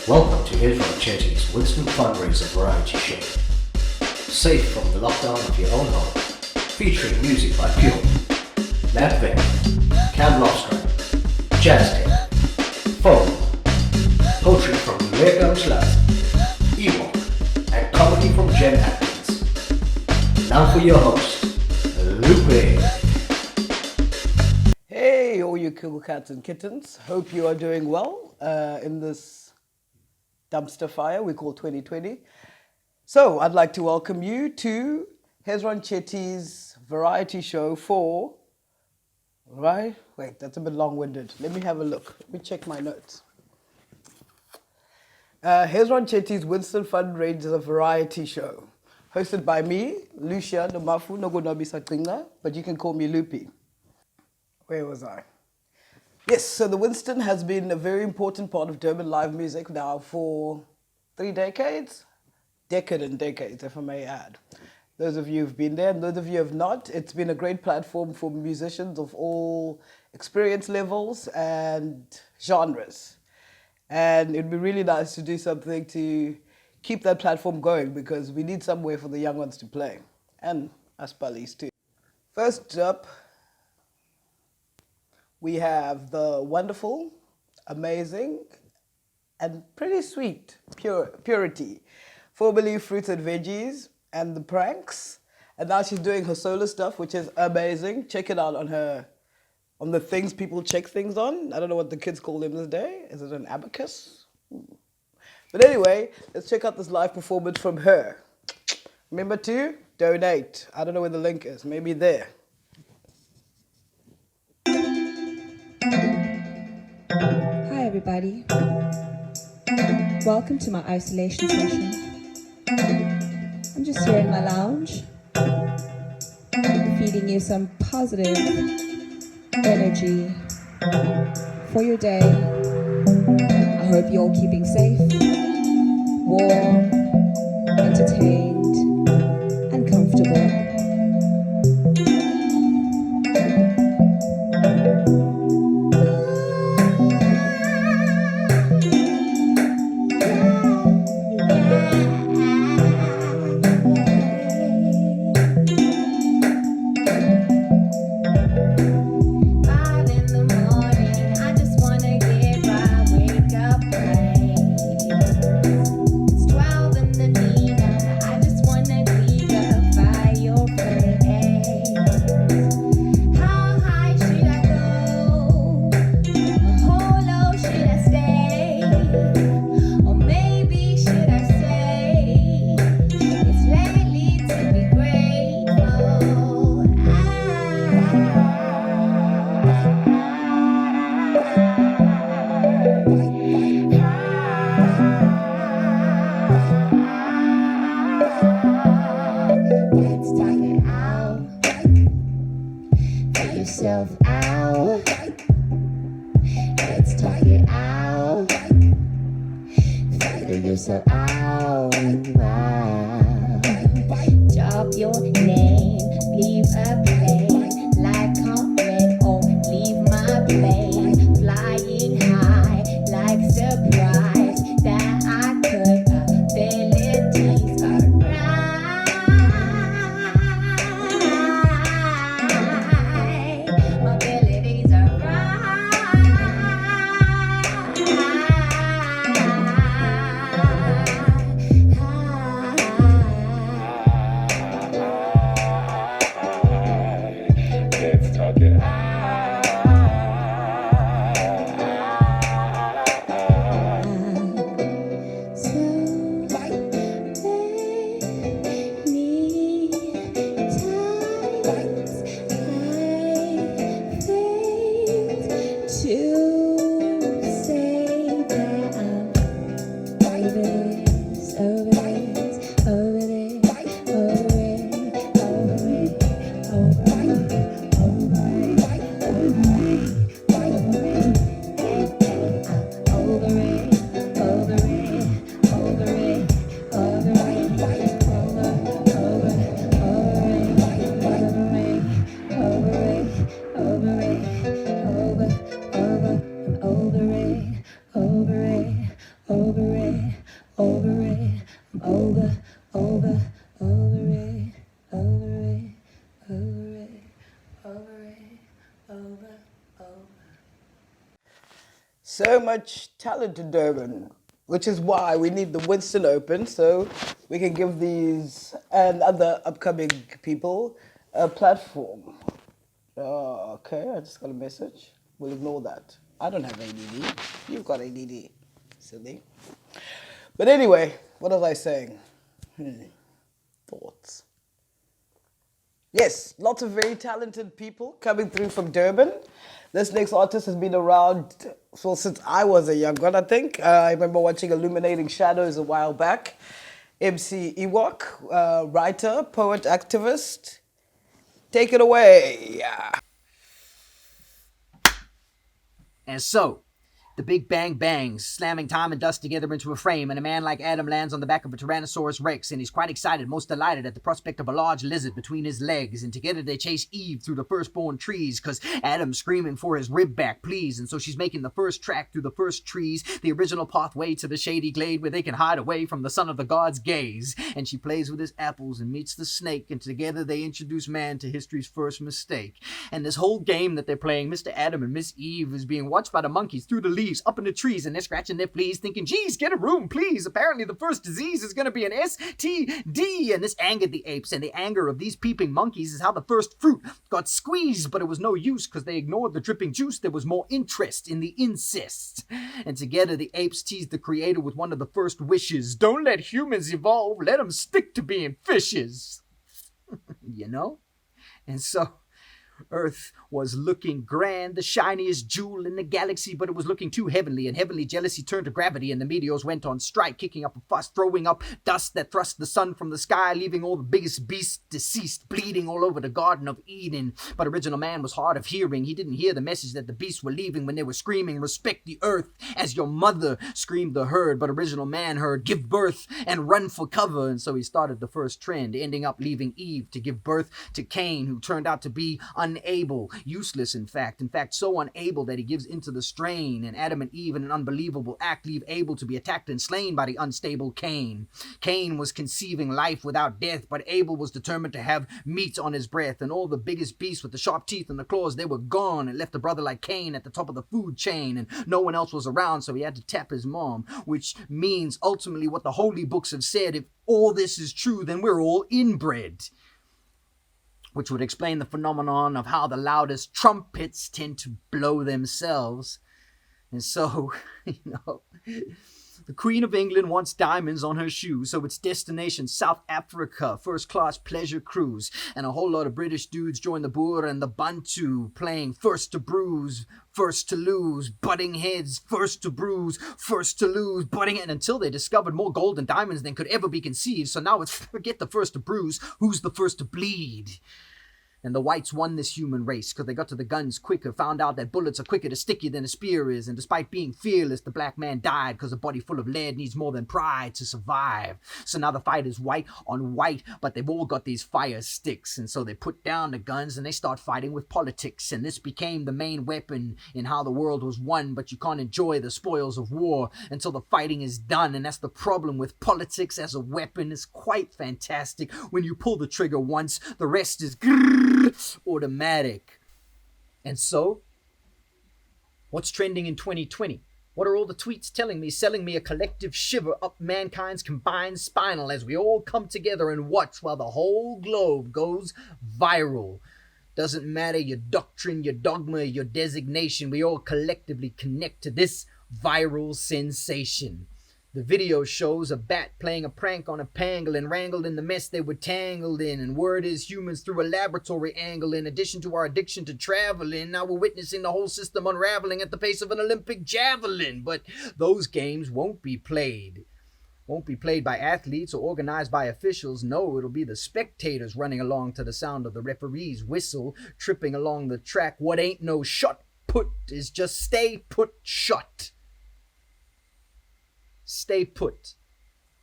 Welcome to Hezron Chetty's Winston Fundraiser variety show. Safe from the lockdown of your own home. Featuring music by Pure, Matt Beck, Cam Lofstrom, Jazz Tech, Phone, poetry from Rare Gums Love, Ewok, and comedy from Jen Atkins. Now for your host, Loopy. Hey, all you cool cats and kittens. Hope you are doing well in this dumpster fire we call 2020. So, I'd like to welcome you to Hezron Chetty's variety show for... Right? Wait, that's a bit long-winded. Let me have a look. Let me check my notes. Hezron Chetty's Winston Fundraiser variety show. Hosted by me, Lucia Nomafu Nogonobisa Klinga, but you can call me Loopy. Where was I? Yes, so the Winston has been a very important part of Durban live music now for 3 decades. Decade and decades, if I may add. Those of you who've been there and those of you who have not, it's been a great platform for musicians of all experience levels and genres. And it'd be really nice to do something to keep that platform going because we need somewhere for the young ones to play. And us Palis too. First up, we have the wonderful, amazing, and pretty sweet Purity, formerly Fruits and Veggies and the Pranks, and now she's doing her solo stuff, which is amazing. Check it out on the things people check things on. I don't know what the kids call them this day. Is it an abacus? But anyway, let's check out this live performance from her. Remember to donate. I don't know where the link is. Maybe there. Hi everybody, welcome to my isolation session. I'm just here in my lounge, feeding you some positive energy for your day. I hope you're all keeping safe, warm, entertained, and comfortable. over it. over, over, over it, over it, over it, over it, over. So much talent in Durban, which is why we need the Winston open so we can give these and other upcoming people a platform. Okay, I just got a message. We'll ignore that. I don't have ADD. You've got ADD. Silly. But anyway, what was I saying? Thoughts. Yes, lots of very talented people coming through from Durban. This next artist has been around since I was a young one, I think. I remember watching Illuminating Shadows a while back. MC Ewok, writer, poet, activist. Take it away. And so, the big bang bangs, slamming time and dust together into a frame, and a man like Adam lands on the back of a Tyrannosaurus Rex, and he's quite excited, most delighted at the prospect of a large lizard between his legs, and together they chase Eve through the firstborn trees, cause Adam's screaming for his rib back, please, and so she's making the first track through the first trees, the original pathway to the shady glade where they can hide away from the son of the god's gaze, and she plays with his apples and meets the snake, and together they introduce man to history's first mistake. And this whole game that they're playing, Mr. Adam and Miss Eve, is being watched by the monkeys through the leaves, up in the trees, and they're scratching their fleas, thinking, geez, get a room, please. Apparently the first disease is going to be an STD. And this angered the apes, and the anger of these peeping monkeys is how the first fruit got squeezed, but it was no use because they ignored the dripping juice. There was more interest in the incest. And together the apes teased the creator with one of the first wishes. Don't let humans evolve, let them stick to being fishes. You know? And so Earth was looking grand, the shiniest jewel in the galaxy, but it was looking too heavenly, and heavenly jealousy turned to gravity, and the meteors went on strike, kicking up a fuss, throwing up dust that thrust the sun from the sky, leaving all the biggest beasts deceased, bleeding all over the Garden of Eden. But original man was hard of hearing. He didn't hear the message that the beasts were leaving when they were screaming, respect the earth as your mother, screamed the herd. But original man heard, give birth and run for cover, and so he started the first trend, ending up leaving Eve to give birth to Cain, who turned out to be unable, useless in fact, so unable that he gives into the strain, and Adam and Eve in an unbelievable act leave Abel to be attacked and slain by the unstable Cain. Cain was conceiving life without death, but Abel was determined to have meat on his breath, and all the biggest beasts with the sharp teeth and the claws, they were gone, and left a brother like Cain at the top of the food chain, and no one else was around, so he had to tap his mom, which means ultimately what the holy books have said: if all this is true, then we're all inbred. Which would explain the phenomenon of how the loudest trumpets tend to blow themselves. And so, the Queen of England wants diamonds on her shoes, so it's destination South Africa, first-class pleasure cruise. And a whole lot of British dudes join the Boer and the Bantu, playing first to bruise, first to lose, butting heads, first to bruise, first to lose, butting it, until they discovered more gold and diamonds than could ever be conceived. So now it's forget the first to bruise, who's the first to bleed? And the whites won this human race because they got to the guns quicker, found out that bullets are quicker to stick you than a spear is, and despite being fearless, the black man died because a body full of lead needs more than pride to survive. So now the fight is white on white, but they've all got these fire sticks, and so they put down the guns and they start fighting with politics, and this became the main weapon in how the world was won. But you can't enjoy the spoils of war until the fighting is done, and that's the problem with politics as a weapon. It's quite fantastic. When you pull the trigger once, the rest is automatic. And so, what's trending in 2020? What are all the tweets telling me, selling me a collective shiver up mankind's combined spinal as we all come together and watch while the whole globe goes viral? Doesn't matter your doctrine, your dogma, your designation, we all collectively connect to this viral sensation. The video shows a bat playing a prank on a pangolin, wrangled in the mess they were tangled in, and word is humans through a laboratory angle. In addition to our addiction to traveling, now we're witnessing the whole system unraveling at the pace of an Olympic javelin. But those games won't be played by athletes or organized by officials. No, it'll be the spectators running along to the sound of the referee's whistle, tripping along the track. What ain't no shot put is just stay put shut. Stay put.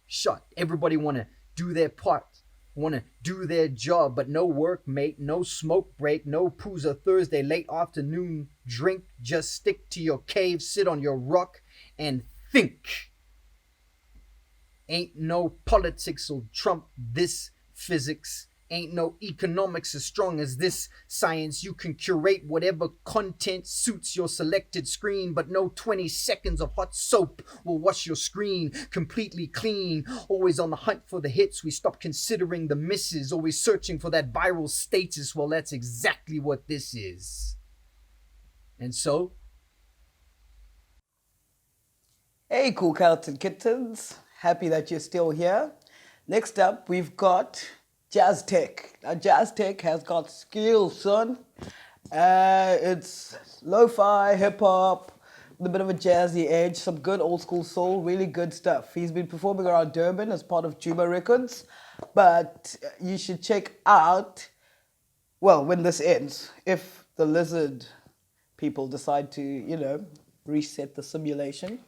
Shut. Everybody want to do their part. Want to do their job, but no work, mate. No smoke break. No Pooza Thursday late afternoon drink. Just stick to your cave, sit on your rock, and think. Ain't no politics'll trump this physics. Ain't no economics as strong as this science. You can curate whatever content suits your selected screen, but no 20 seconds of hot soap will wash your screen completely clean. Always on the hunt for the hits, we stop considering the misses. Always searching for that viral status. Well, that's exactly what this is. And so, Hey, cool cats and kittens. Happy that you're still here. Next up, we've got Jazz Tech. Now, Jazz Tech has got skills, son. It's lo-fi, hip-hop, with a bit of a jazzy edge, some good old school soul, really good stuff. He's been performing around Durban as part of Juba Records, but you should check out, well, when this ends, if the lizard people decide to, reset the simulation,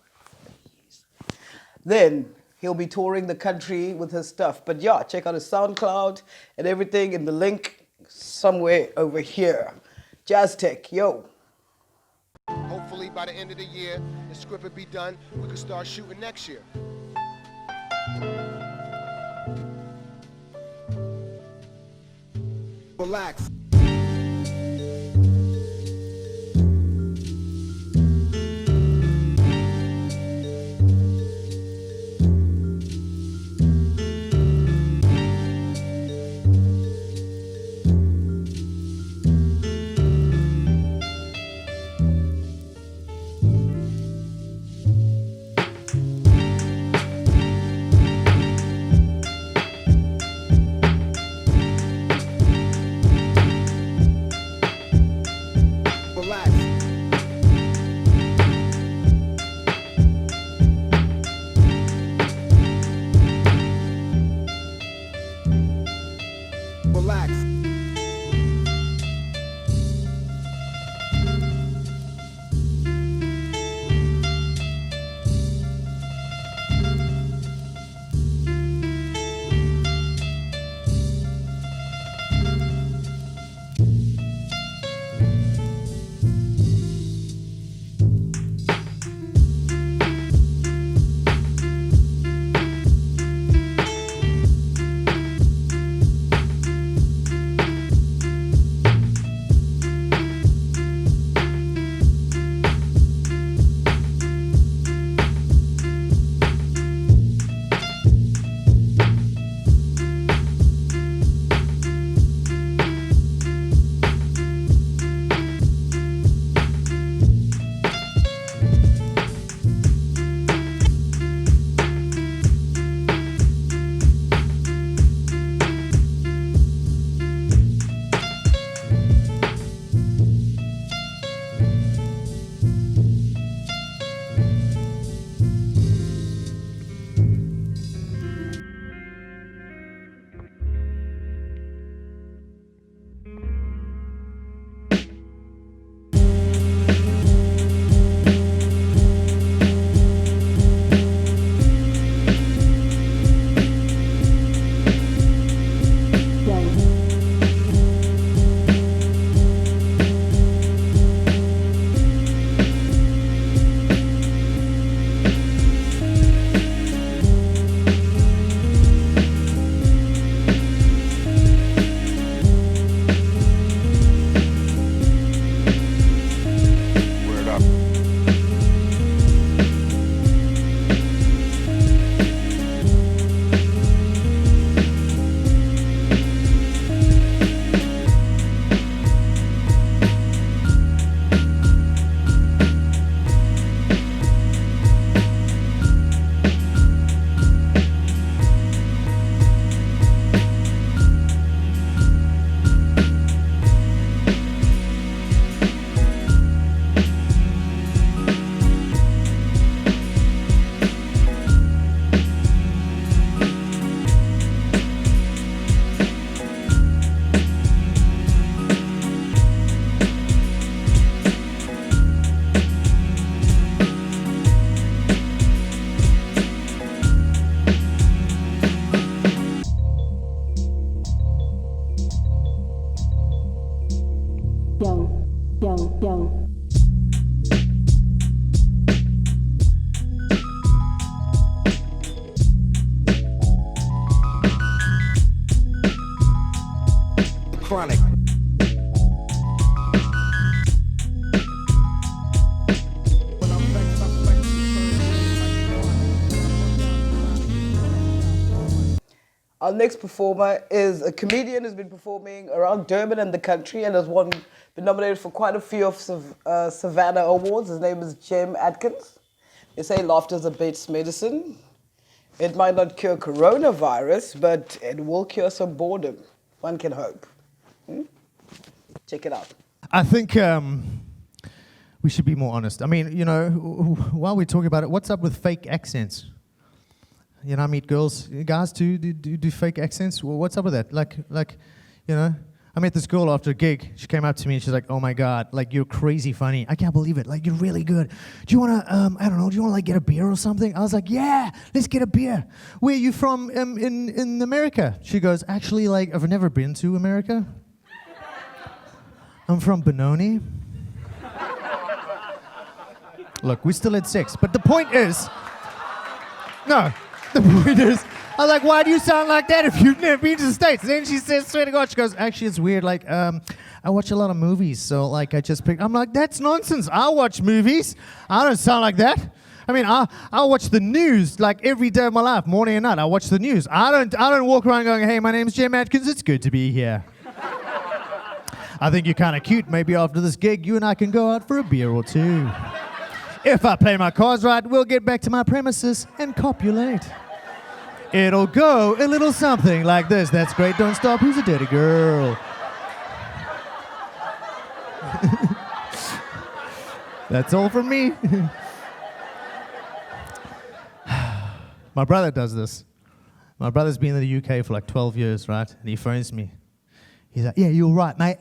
then he'll be touring the country with his stuff. But yeah, check out his SoundCloud and everything in the link somewhere over here. Jazz Tech, yo. Hopefully by the end of the year, the script will be done. We can start shooting next year. Relax. Our next performer is a comedian who's been performing around Durban and the country and has been nominated for quite a few of Savannah Awards. His name is Jem Atkins. They say laughter is the best medicine. It might not cure coronavirus, but it will cure some boredom. One can hope. Check it out. I think we should be more honest. I mean, you know, while we're talking about it, what's up with fake accents? You know, I meet guys do fake accents. Well, what's up with that? Like, you know, I met this girl after a gig. She came up to me and she's like, "Oh my God, like you're crazy funny. I can't believe it. Like you're really good. Do you wanna, I don't know, do you wanna like get a beer or something?" I was like, "Yeah, let's get a beer. Where are you from in America?" She goes, "Actually, like I've never been to America. I'm from Benoni." Look, we still had sex, but the point is, no. The point is, I was like, "Why do you sound like that if you've never been to the States?" And then she says, swear to God, she goes, "Actually, it's weird. Like, I watch a lot of movies, so like I just pick." I'm like, "That's nonsense. I watch movies. I don't sound like that. I mean, I watch the news like every day of my life, morning and night. I watch the news. I don't walk around going, 'Hey, my name's Jem Atkins. It's good to be here. I think you're kind of cute. Maybe after this gig, you and I can go out for a beer or two. If I play my cards right, we'll get back to my premises and copulate. It'll go a little something like this. That's great. Don't stop. Who's a dirty girl?" That's all from me. My brother does this. My brother's been in the UK for like 12 years, right? And he phones me. He's like, "Yeah, you're right, mate.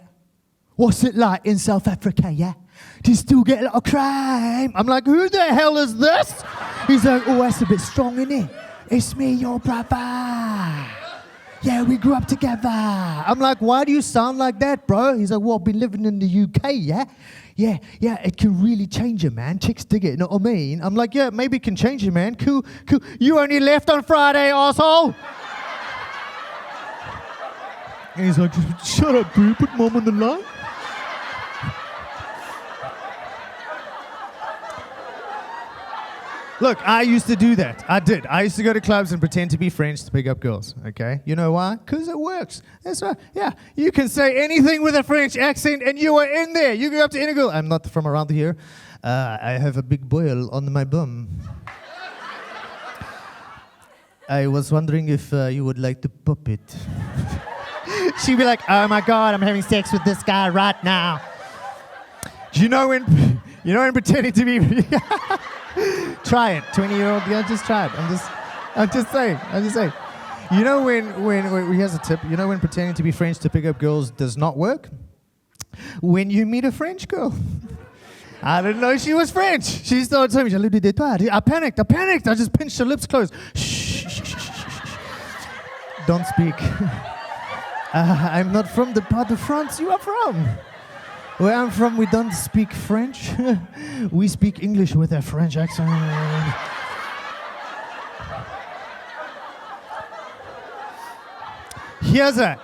What's it like in South Africa, yeah? Do you still get a lot of crime?" I'm like, "Who the hell is this?" He's like, "Oh, that's a bit strong, isn't it? It's me, your brother. Yeah, we grew up together." I'm like, "Why do you sound like that, bro?" He's like, "Well, I've been living in the UK, yeah? Yeah, it can really change you, man. Chicks dig it, you know what I mean?" I'm like, "Yeah, maybe it can change you, man. Cool. You only left on Friday, asshole." And he's like, "Shut up, bro. Put mom on the line." Look, I used to do that. I did. I used to go to clubs and pretend to be French to pick up girls, okay? You know why? Because it works. That's right. Yeah, you can say anything with a French accent and you are in there. You go up to any girl. "I'm not from around here. I have a big boil on my bum. I was wondering if you would like to pop it." She'd be like, "Oh my God, I'm having sex with this guy right now." Do you know when pretending to be... Try it, 20-year-old girl, just try it. I'm just saying. You know when here's a tip. You know when pretending to be French to pick up girls does not work? When you meet a French girl. I didn't know she was French. She started telling me, I panicked. I just pinched her lips closed. Shh. Don't speak. I'm not from the part of France you are from. Where I'm from, we don't speak French. We speak English with a French accent. Here's a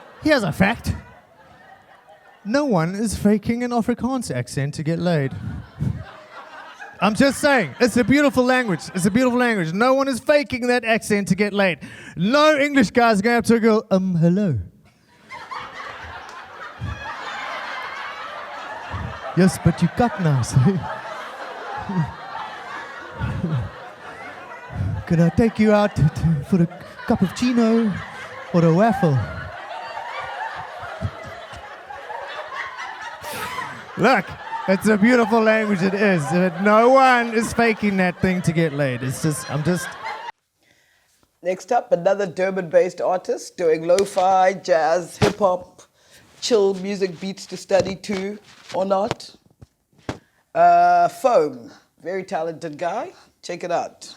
fact. No one is faking an Afrikaans accent to get laid. I'm just saying, it's a beautiful language. No one is faking that accent to get laid. No English guys going up to a girl, "Hello. Yes, but you cut now, so. Can I take you out for a cappuccino or a waffle?" Look, it's a beautiful language, it is. No one is faking that thing to get laid. Next up, another Durban-based artist doing lo-fi, jazz, hip-hop, chill music beats to study to, or not. Foam, very talented guy. Check it out.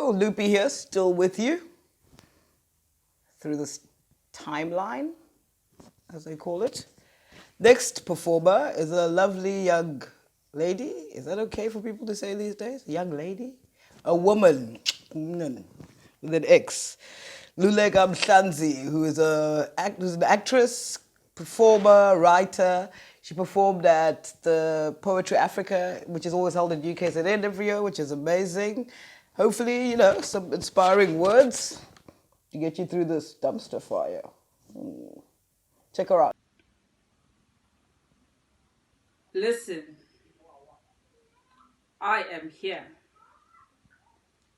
well, Loopy here, still with you through this timeline, as they call it. Next performer is a lovely young lady. Is that okay for people to say these days? A young lady? A woman with an X. Luleka Mhlanzi, who is an actress, performer, writer. She performed at the Poetry Africa, which is always held in UKZN every year, which is amazing. Hopefully, some inspiring words to get you through this dumpster fire. Check her out. Listen, I am here,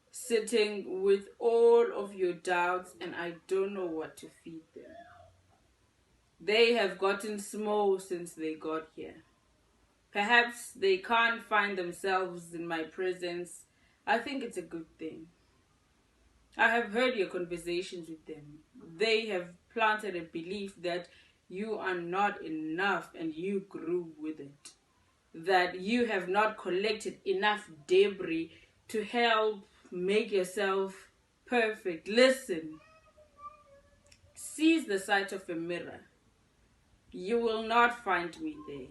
sitting with all of your doubts, and I don't know what to feed them. They have gotten small since they got here. Perhaps they can't find themselves in my presence. I think it's a good thing. I have heard your conversations with them. They have planted a belief that you are not enough and you grew with it. That you have not collected enough debris to help make yourself perfect. Listen. Seize the sight of a mirror. You will not find me there.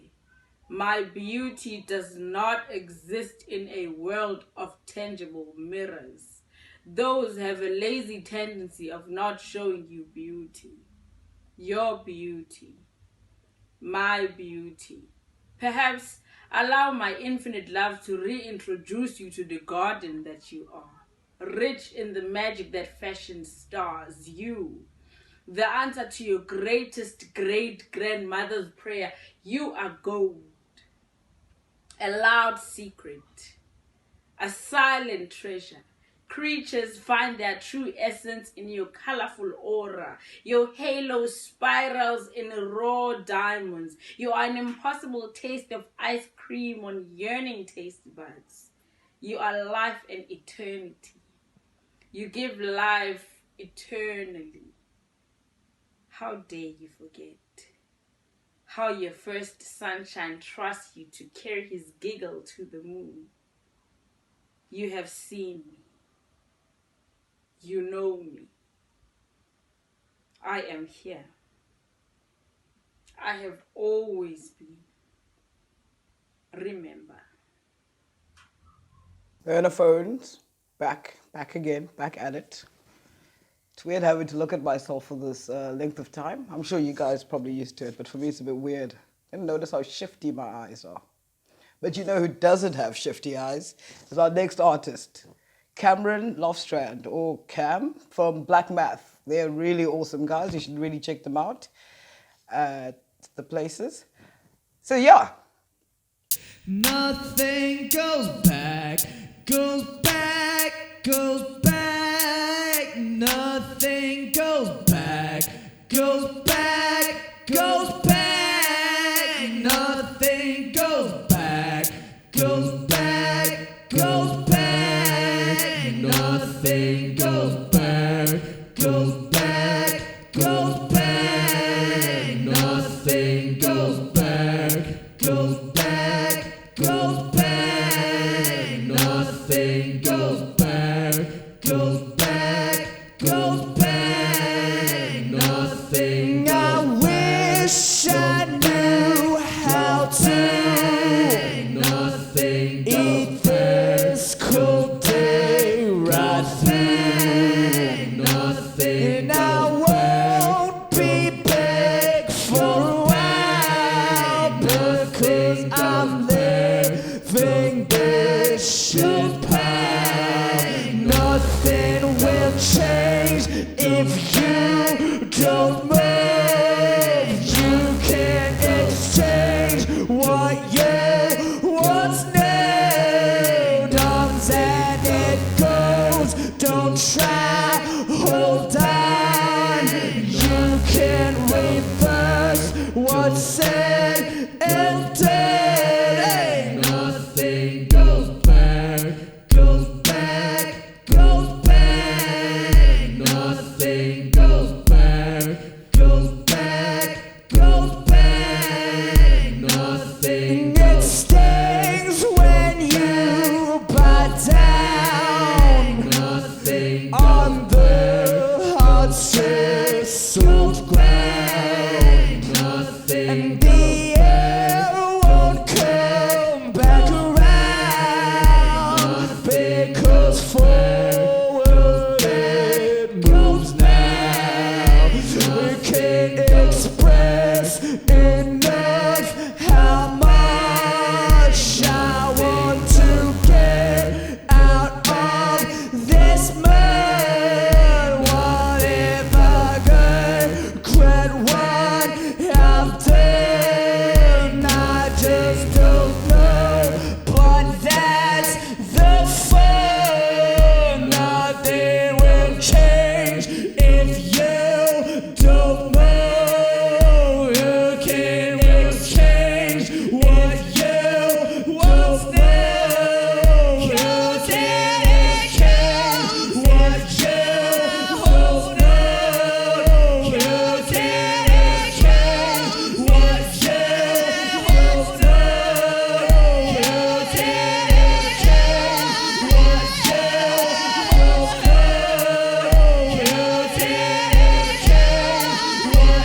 My beauty does not exist in a world of tangible mirrors. Those have a lazy tendency of not showing you beauty. Your beauty. My beauty. Perhaps allow my infinite love to reintroduce you to the garden that you are. Rich in the magic that fashions stars. You. The answer to your greatest great-grandmother's prayer. You are gold. A loud secret. A silent treasure. Creatures find their true essence in your colorful aura. Your halo spirals in raw diamonds. You are an impossible taste of ice cream on yearning taste buds. You are life and eternity. You give life eternally. How dare you forget how your first sunshine trusts you to carry his giggle to the moon. You have seen me. You know me. I am here. I have always been. Remember. Burner phones, back again, back at it. It's weird having to look at myself for this length of time. I'm sure you guys are probably used to it, but for me it's a bit weird. And notice how shifty my eyes are. But you know who doesn't have shifty eyes? Is our next artist, Cameron Lofstrand, or Cam, from Black Math. They're really awesome guys. You should really check them out at the places. So yeah. Nothing goes back, goes back, goes back. Nothing goes back, goes back, goes back. Nothing goes back, goes back, goes back. Nothing goes back, goes back, goes back. Nothing goes back, goes back, goes back. Nothing goes back, goes back, goes back. Nothing. I wish I knew how to. Nothing eat this cold day right through. Nothing. And I won't be back for a while because I'm living this shit pie. Nothing will change if you don't move. can't express enough how much I want to get out of this mud. What if I regret what I've done? I just don't know, but that's the fun. Nothing will change if you don't know. You can't exchange what you don't know. You can't exchange what you don't know. You can't exchange what you don't know. You can't exchange what you don't know. You can't exchange what you don't know. You can't exchange what you don't know. You can't exchange what you don't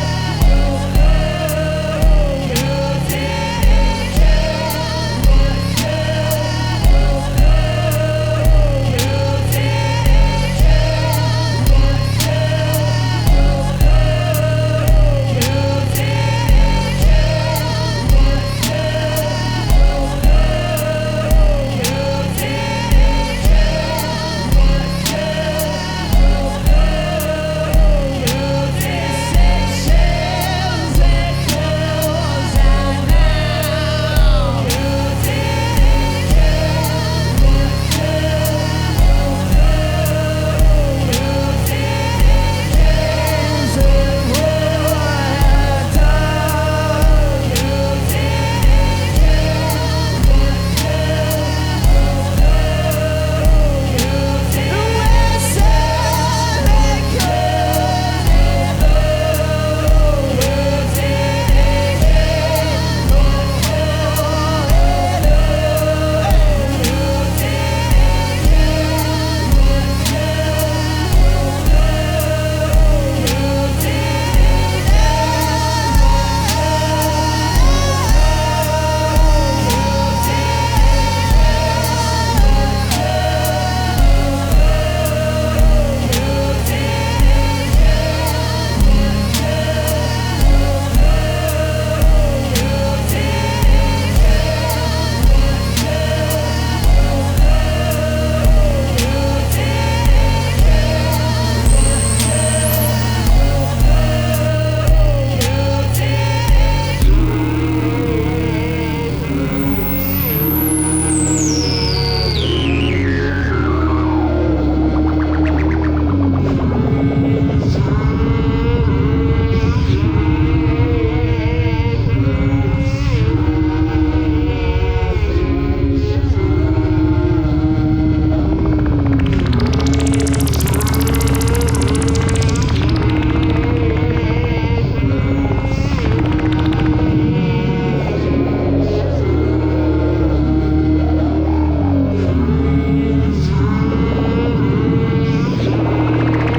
know.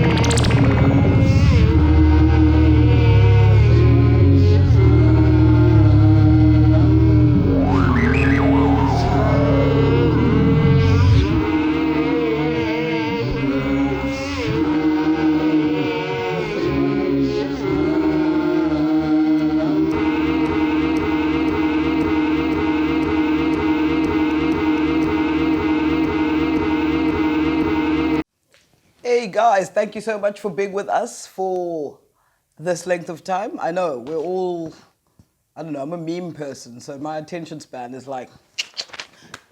You can't exchange what Hey guys, thank you so much for being with us for this length of time. I know we're all, I don't know, I'm a meme person, so my attention span is like,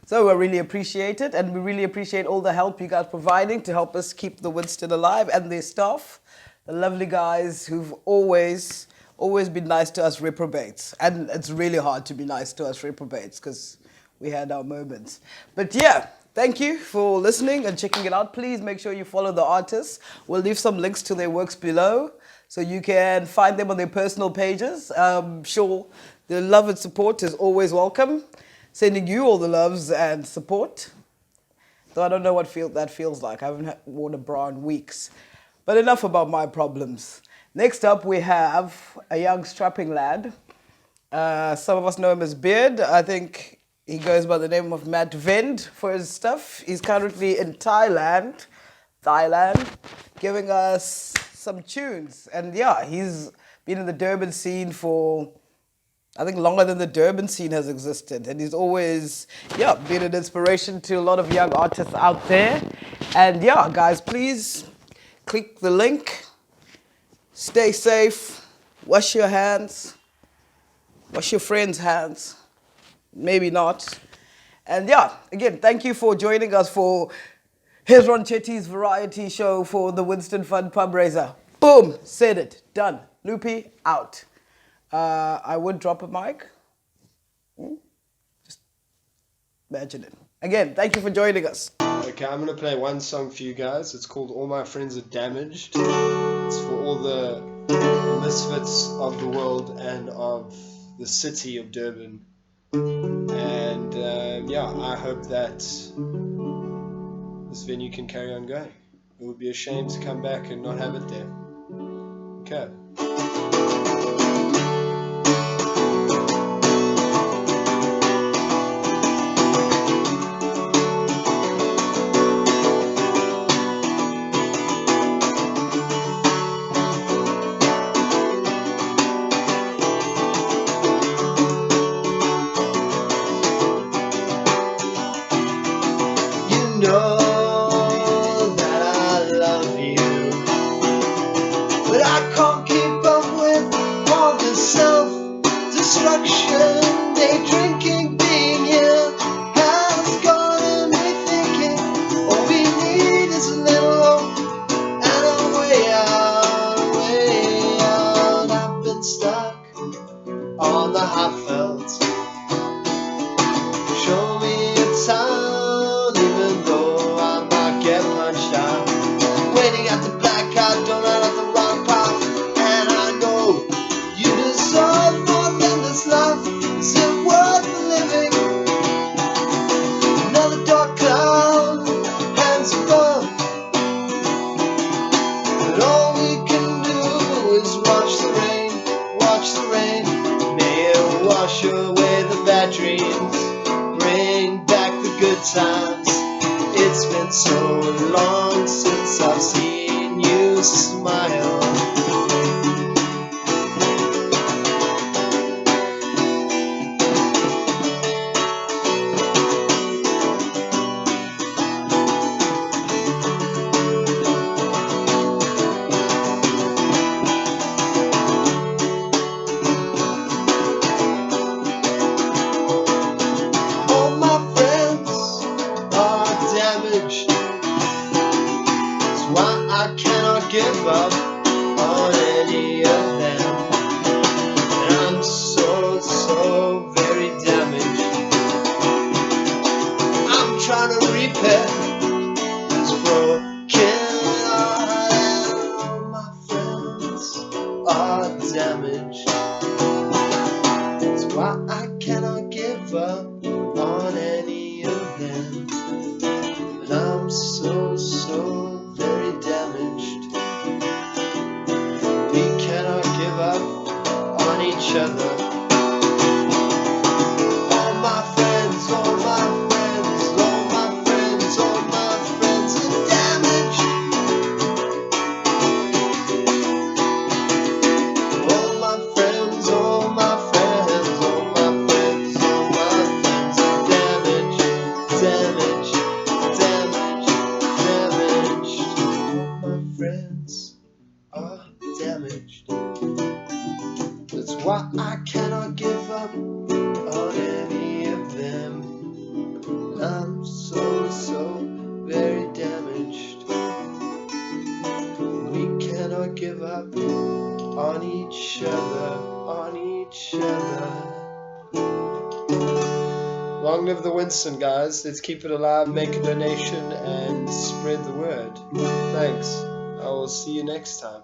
so I really appreciate it, and we really appreciate all the help you guys providing to help us keep the Winston alive, and their staff, the lovely guys who've always been nice to us reprobates. And it's really hard to be nice to us reprobates because we had our moments. But yeah, thank you for listening and checking it out. Please make sure you follow the artists. We'll leave some links to their works below so you can find them on their personal pages. I'm sure the love and support is always welcome. Sending you all the loves and support. Though I don't know what that feels like. I haven't worn a bra in weeks. But enough about my problems. Next up, we have a young strapping lad. Some of us know him as Beard. I think he goes by the name of Matt Vend for his stuff. He's currently in Thailand, giving us some tunes. And yeah, he's been in the Durban scene for, I think, longer than the Durban scene has existed. And he's always, been an inspiration to a lot of young artists out there. And yeah, guys, please click the link. Stay safe. Wash your hands. Wash your friends' hands. Maybe not. And yeah, again, thank you for joining us for Hezron Chetty's variety show for the Winston Fundraiser. Boom, said it, done. Loopy, out. I would drop a mic. Just imagine it. Again, thank you for joining us. Okay, I'm going to play one song for you guys. It's called All My Friends Are Damaged. It's for all the misfits of the world and of the city of Durban. And I hope that this venue can carry on going. It would be a shame to come back and not have it there. Okay. It's been so long since I've seen you smile. Give up on any of them, and I'm so very damaged. I'm trying to repair this broken heart. All my friends are damaged. That's why I cannot give up on any of them, and I'm so very damaged. We cannot give up on each other. All my friends, all my friends, all my friends, all my friends are damaged. All my friends, all my friends, all my friends, all my friends are damaged, damaged, damaged, damaged. All my friends are damaged. That's why I cannot give up on any of them. I'm so very damaged. We cannot give up on each other, on each other. Long live the Winston, guys. Let's keep it alive, make a donation, and spread the word. Thanks. I will see you next time.